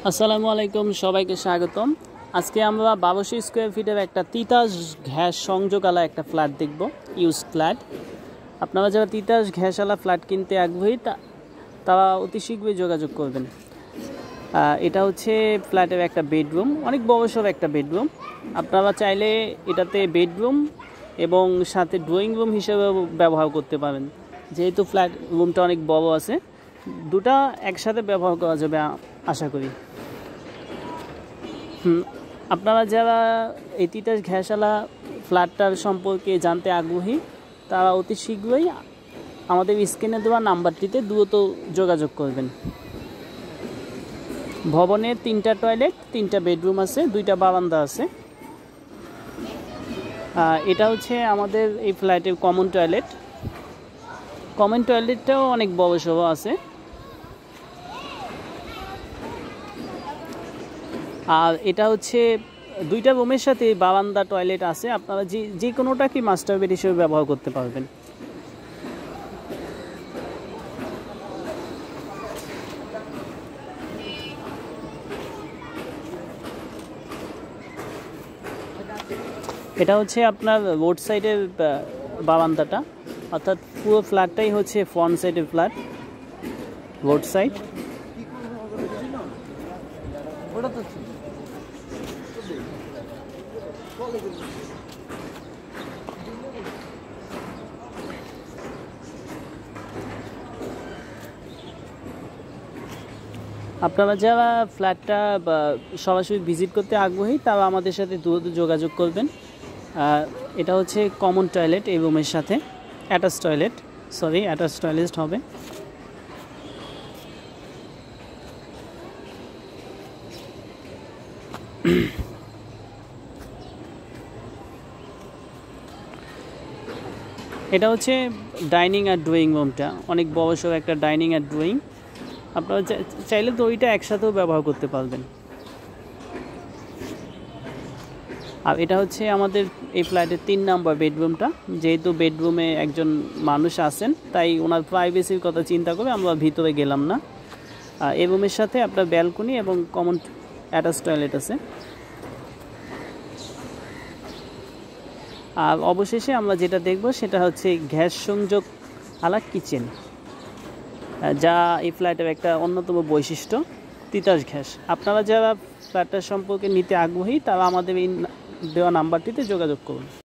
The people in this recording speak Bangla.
আসসালামু আলাইকুম, সবাইকে স্বাগতম। আজকে আমরা 1200 স্কোয়ার ফিটের একটা তিতাস ঘ্যাস সংযোগওয়ালা একটা ফ্ল্যাট দেখব, ইউজ ফ্ল্যাট। আপনারা যারা তিতাস ঘ্যাসওয়ালা ফ্ল্যাট কিনতে আগ্রহী তারা অতি শীঘ্রই যোগাযোগ করবেন। এটা হচ্ছে ফ্ল্যাটের একটা বেডরুম, অনেক বড়সড় একটা বেডরুম। আপনারা চাইলে এটাতে বেডরুম এবং সাথে ড্রয়িং রুম হিসেবে ব্যবহার করতে পারেন। যেহেতু ফ্ল্যাট রুমটা অনেক বড় আছে, দুটা একসাথে ব্যবহার করা যাবে আশা করি। আপনারা যারা এই তিতাস ঘ্যাসওয়ালা ফ্ল্যাটটার সম্পর্কে জানতে আগ্রহী তারা অতি শীঘ্রই আমাদের স্ক্রিনে দেওয়া নাম্বারটিতে দ্রুত যোগাযোগ করবেন। ভবনের 3টা টয়লেট, 3টা বেডরুম আছে, 2টা বারান্দা আছে। এটা হচ্ছে আমাদের এই ফ্ল্যাটের কমন টয়লেট। কমন টয়লেটটাও অনেক বড়সড় আছে। আর এটা হচ্ছে 2টা রুমের সাথে বারান্দা টয়লেট আছে। আপনারা যে কোনোটাকে মাস্টার বেড হিসেবে ব্যবহার করতে পারবেন। এটা হচ্ছে আপনার রোড সাইডের বারান্দাটা, অর্থাৎ পুরো ফ্ল্যাটটাই হচ্ছে ফ্রন্ট সাইডের ফ্ল্যাট, রোড সাইড। আপনারা যারা ফ্ল্যাটটা সরাসরি ভিজিট করতে আগ্রহী তারা আমাদের সাথে দ্রুত যোগাযোগ করবেন। এটা হচ্ছে কমন টয়লেট, এই রুমের সাথে অ্যাটাচ টয়লেট হবে। এটা হচ্ছে ডাইনিং আর ড্রয়িং রুমটা, অনেক বড়সড় একটা ডাইনিং আর ড্রয়িং। আপনারা চাইলে তো ওইটা একসাথেও ব্যবহার করতে পারবেন। আর এটা হচ্ছে আমাদের এই ফ্ল্যাটের 3 নম্বর বেডরুমটা। যেহেতু বেডরুমে একজন মানুষ আছেন, তাই ওনার প্রাইভেসির কথা চিন্তা করে আমরা ভিতরে গেলাম না। এই রুমের সাথে আপনার ব্যালকনি এবং কমন অ্যাটাচ টয়লেট আছে। আর অবশেষে আমরা যেটা দেখব সেটা হচ্ছে গ্যাস সংযোগ আলা কিচেন, যা এই ফ্ল্যাটের একটা অন্যতম বৈশিষ্ট্য, তিতাস গ্যাস। আপনারা যারা ফ্ল্যাটটার সম্পর্কে নিতে আগ্রহী তারা আমাদের এই দেওয়া নাম্বারটিতে যোগাযোগ করুন।